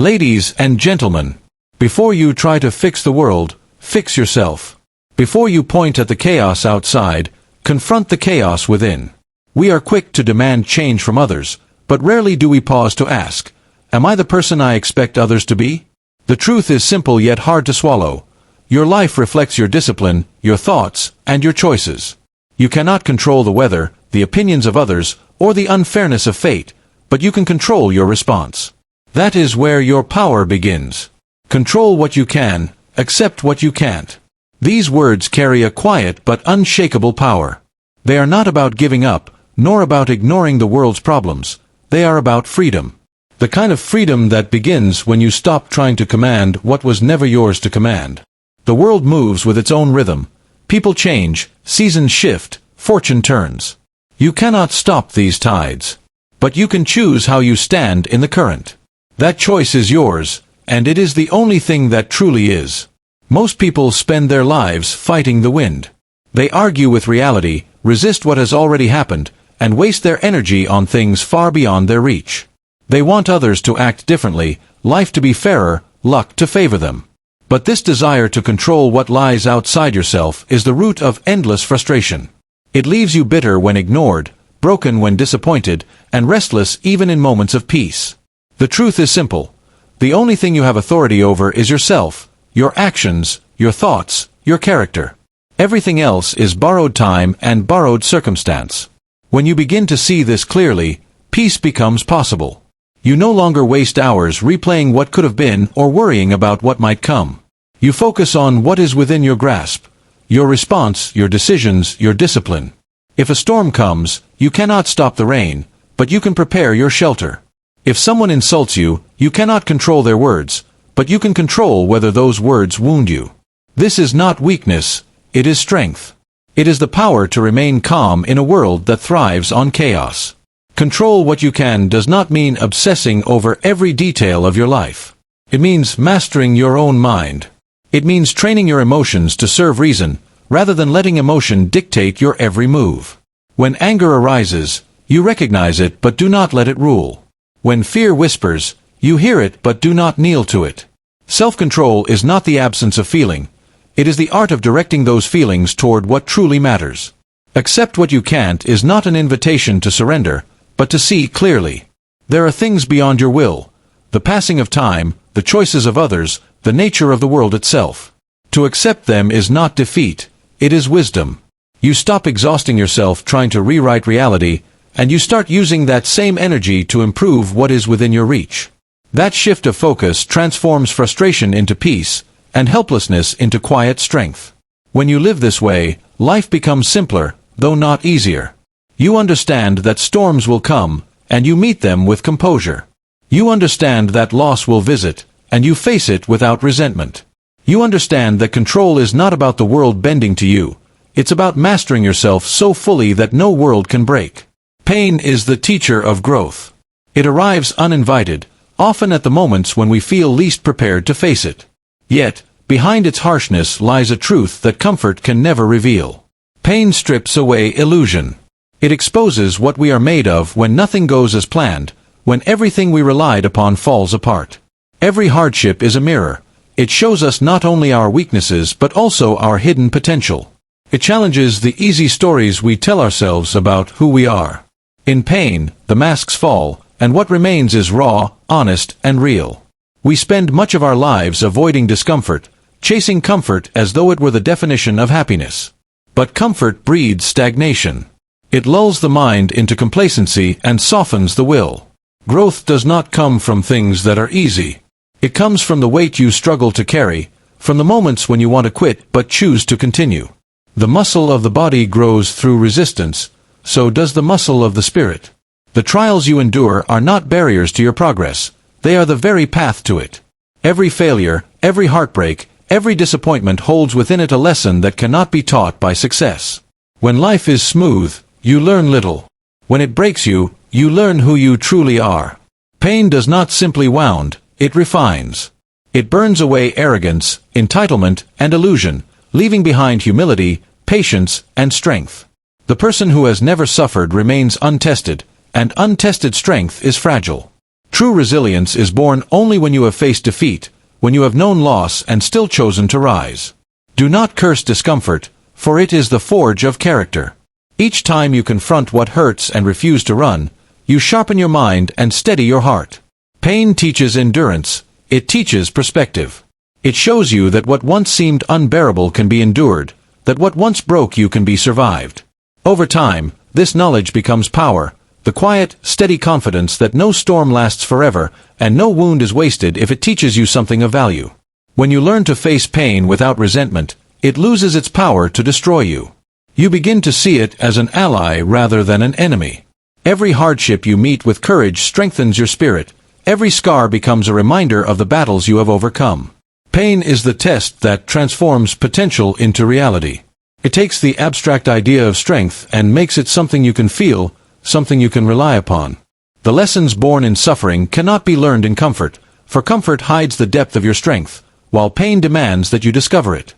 Ladies and gentlemen, before you try to fix the world, fix yourself. Before you point at the chaos outside, confront the chaos within. We are quick to demand change from others, but rarely do we pause to ask, am I the person I expect others to be? The truth is simple yet hard to swallow. Your life reflects your discipline, your thoughts, and your choices. You cannot control the weather, the opinions of others, or the unfairness of fate, but you can control your response. That is where your power begins. Control what you can, accept what you can't. These words carry a quiet but unshakable power. They are not about giving up, nor about ignoring the world's problems. They are about freedom. The kind of freedom that begins when you stop trying to command what was never yours to command. The world moves with its own rhythm. People change, seasons shift, fortune turns. You cannot stop these tides. But you can choose how you stand in the current. That choice is yours, and it is the only thing that truly is. Most people spend their lives fighting the wind. They argue with reality, resist what has already happened, and waste their energy on things far beyond their reach. They want others to act differently, life to be fairer, luck to favor them. But this desire to control what lies outside yourself is the root of endless frustration. It leaves you bitter when ignored, broken when disappointed, and restless even in moments of peace. The truth is simple. The only thing you have authority over is yourself, your actions, your thoughts, your character. Everything else is borrowed time and borrowed circumstance. When you begin to see this clearly, peace becomes possible. You no longer waste hours replaying what could have been or worrying about what might come. You focus on what is within your grasp, your response, your decisions, your discipline. If a storm comes, you cannot stop the rain, but you can prepare your shelter. If someone insults you, you cannot control their words, but you can control whether those words wound you. This is not weakness, it is strength. It is the power to remain calm in a world that thrives on chaos. Control what you can does not mean obsessing over every detail of your life. It means mastering your own mind. It means training your emotions to serve reason, rather than letting emotion dictate your every move. When anger arises, you recognize it but do not let it rule. When fear whispers, you hear it but do not kneel to it. Self-control is not the absence of feeling. It is the art of directing those feelings toward what truly matters. Accept what you can't is not an invitation to surrender, but to see clearly. There are things beyond your will. The passing of time, the choices of others, the nature of the world itself. To accept them is not defeat, it is wisdom. You stop exhausting yourself trying to rewrite reality, and you start using that same energy to improve what is within your reach. That shift of focus transforms frustration into peace, and helplessness into quiet strength. When you live this way, life becomes simpler, though not easier. You understand that storms will come, and you meet them with composure. You understand that loss will visit, and you face it without resentment. You understand that control is not about the world bending to you. It's about mastering yourself so fully that no world can break. Pain is the teacher of growth. It arrives uninvited, often at the moments when we feel least prepared to face it. Yet, behind its harshness lies a truth that comfort can never reveal. Pain strips away illusion. It exposes what we are made of when nothing goes as planned, when everything we relied upon falls apart. Every hardship is a mirror. It shows us not only our weaknesses but also our hidden potential. It challenges the easy stories we tell ourselves about who we are. In pain, the masks fall, and what remains is raw, honest, and real. We spend much of our lives avoiding discomfort, chasing comfort as though it were the definition of happiness. But comfort breeds stagnation. It lulls the mind into complacency and softens the will. Growth does not come from things that are easy. It comes from the weight you struggle to carry, from the moments when you want to quit but choose to continue. The muscle of the body grows through resistance, so does the muscle of the spirit. The trials you endure are not barriers to your progress, they are the very path to it. Every failure, every heartbreak, every disappointment holds within it a lesson that cannot be taught by success. When life is smooth, you learn little. When it breaks you, you learn who you truly are. Pain does not simply wound, it refines. It burns away arrogance, entitlement, and illusion, leaving behind humility, patience, and strength. The person who has never suffered remains untested, and untested strength is fragile. True resilience is born only when you have faced defeat, when you have known loss and still chosen to rise. Do not curse discomfort, for it is the forge of character. Each time you confront what hurts and refuse to run, you sharpen your mind and steady your heart. Pain teaches endurance, it teaches perspective. It shows you that what once seemed unbearable can be endured, that what once broke you can be survived. Over time, this knowledge becomes power, the quiet, steady confidence that no storm lasts forever, and no wound is wasted if it teaches you something of value. When you learn to face pain without resentment, it loses its power to destroy you. You begin to see it as an ally rather than an enemy. Every hardship you meet with courage strengthens your spirit. Every scar becomes a reminder of the battles you have overcome. Pain is the test that transforms potential into reality. It takes the abstract idea of strength and makes it something you can feel, something you can rely upon. The lessons born in suffering cannot be learned in comfort, for comfort hides the depth of your strength, while pain demands that you discover it.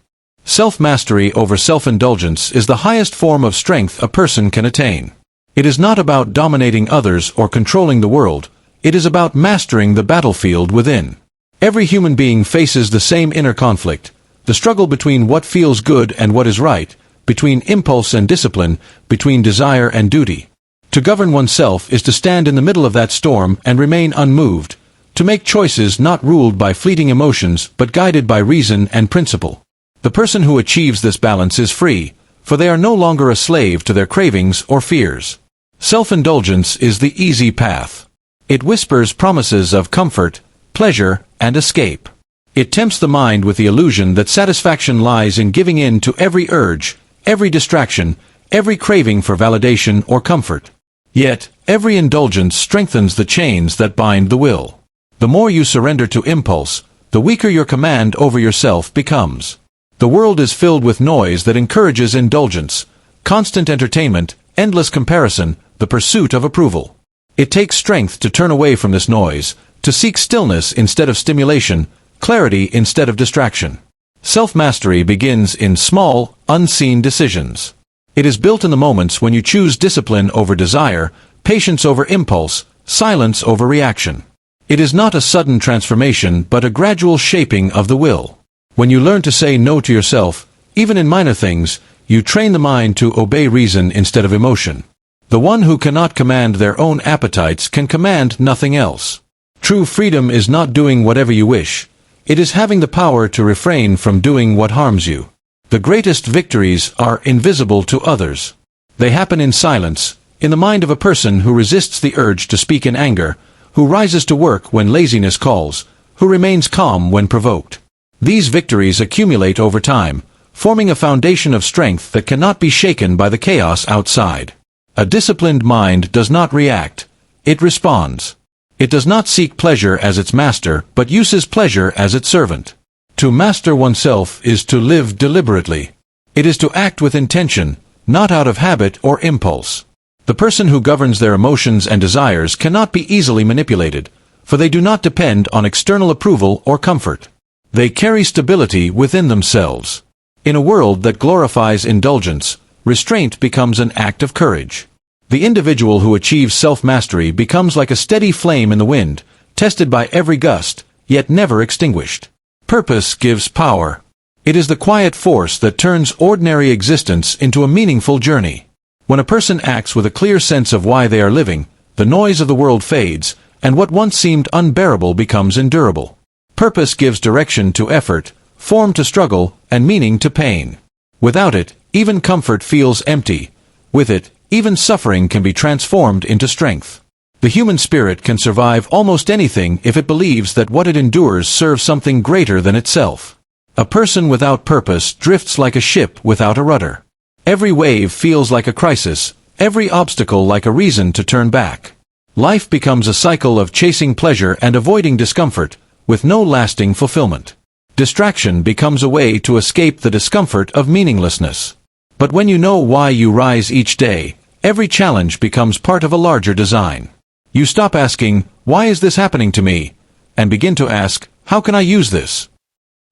Self-mastery over self-indulgence is the highest form of strength a person can attain. It is not about dominating others or controlling the world, it is about mastering the battlefield within. Every human being faces the same inner conflict, the struggle between what feels good and what is right, between impulse and discipline, between desire and duty. To govern oneself is to stand in the middle of that storm and remain unmoved, to make choices not ruled by fleeting emotions but guided by reason and principle. The person who achieves this balance is free, for they are no longer a slave to their cravings or fears. Self-indulgence is the easy path. It whispers promises of comfort, pleasure, and escape. It tempts the mind with the illusion that satisfaction lies in giving in to every urge, every distraction, every craving for validation or comfort. Yet, every indulgence strengthens the chains that bind the will. The more you surrender to impulse, the weaker your command over yourself becomes. The world is filled with noise that encourages indulgence, constant entertainment, endless comparison, the pursuit of approval. It takes strength to turn away from this noise, to seek stillness instead of stimulation, clarity instead of distraction. Self-mastery begins in small, unseen decisions. It is built in the moments when you choose discipline over desire, patience over impulse, silence over reaction. It is not a sudden transformation but a gradual shaping of the will. When you learn to say no to yourself, even in minor things, you train the mind to obey reason instead of emotion. The one who cannot command their own appetites can command nothing else. True freedom is not doing whatever you wish. It is having the power to refrain from doing what harms you. The greatest victories are invisible to others. They happen in silence, in the mind of a person who resists the urge to speak in anger, who rises to work when laziness calls, who remains calm when provoked. These victories accumulate over time, forming a foundation of strength that cannot be shaken by the chaos outside. A disciplined mind does not react, it responds. It does not seek pleasure as its master, but uses pleasure as its servant. To master oneself is to live deliberately. It is to act with intention, not out of habit or impulse. The person who governs their emotions and desires cannot be easily manipulated, for they do not depend on external approval or comfort. They carry stability within themselves. In a world that glorifies indulgence, restraint becomes an act of courage. The individual who achieves self-mastery becomes like a steady flame in the wind, tested by every gust, yet never extinguished. Purpose gives power. It is the quiet force that turns ordinary existence into a meaningful journey. When a person acts with a clear sense of why they are living, the noise of the world fades, and what once seemed unbearable becomes endurable. Purpose gives direction to effort, form to struggle, and meaning to pain. Without it, even comfort feels empty. With it, even suffering can be transformed into strength. The human spirit can survive almost anything if it believes that what it endures serves something greater than itself. A person without purpose drifts like a ship without a rudder. Every wave feels like a crisis, every obstacle like a reason to turn back. Life becomes a cycle of chasing pleasure and avoiding discomfort, with no lasting fulfillment. Distraction becomes a way to escape the discomfort of meaninglessness. But when you know why you rise each day, every challenge becomes part of a larger design. You stop asking, "Why is this happening to me?" and begin to ask, "How can I use this?"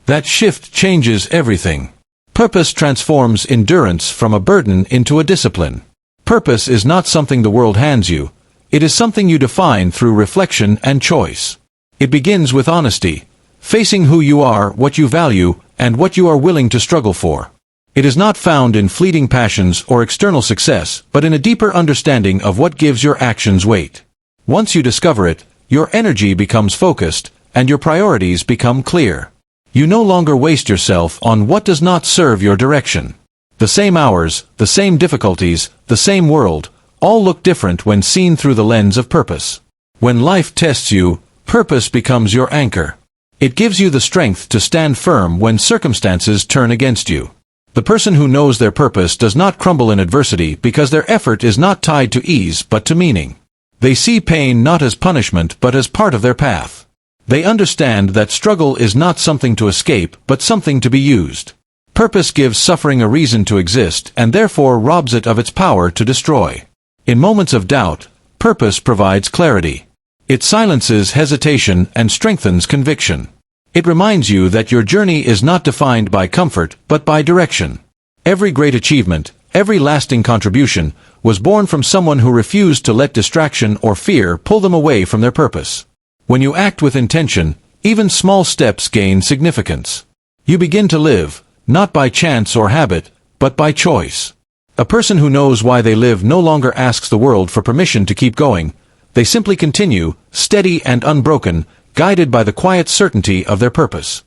That shift changes everything. Purpose transforms endurance from a burden into a discipline. Purpose is not something the world hands you. It is something you define through reflection and choice. It begins with honesty, facing who you are, what you value, and what you are willing to struggle for. It is not found in fleeting passions or external success, but in a deeper understanding of what gives your actions weight. Once you discover it, your energy becomes focused, and your priorities become clear. You no longer waste yourself on what does not serve your direction. The same hours, the same difficulties, the same world, all look different when seen through the lens of purpose. When life tests you, purpose becomes your anchor. It gives you the strength to stand firm when circumstances turn against you. The person who knows their purpose does not crumble in adversity because their effort is not tied to ease but to meaning. They see pain not as punishment but as part of their path. They understand that struggle is not something to escape but something to be used. Purpose gives suffering a reason to exist and therefore robs it of its power to destroy. In moments of doubt, purpose provides clarity. It silences hesitation and strengthens conviction. It reminds you that your journey is not defined by comfort, but by direction. Every great achievement, every lasting contribution, was born from someone who refused to let distraction or fear pull them away from their purpose. When you act with intention, even small steps gain significance. You begin to live, not by chance or habit, but by choice. A person who knows why they live no longer asks the world for permission to keep going. They simply continue, steady and unbroken, guided by the quiet certainty of their purpose.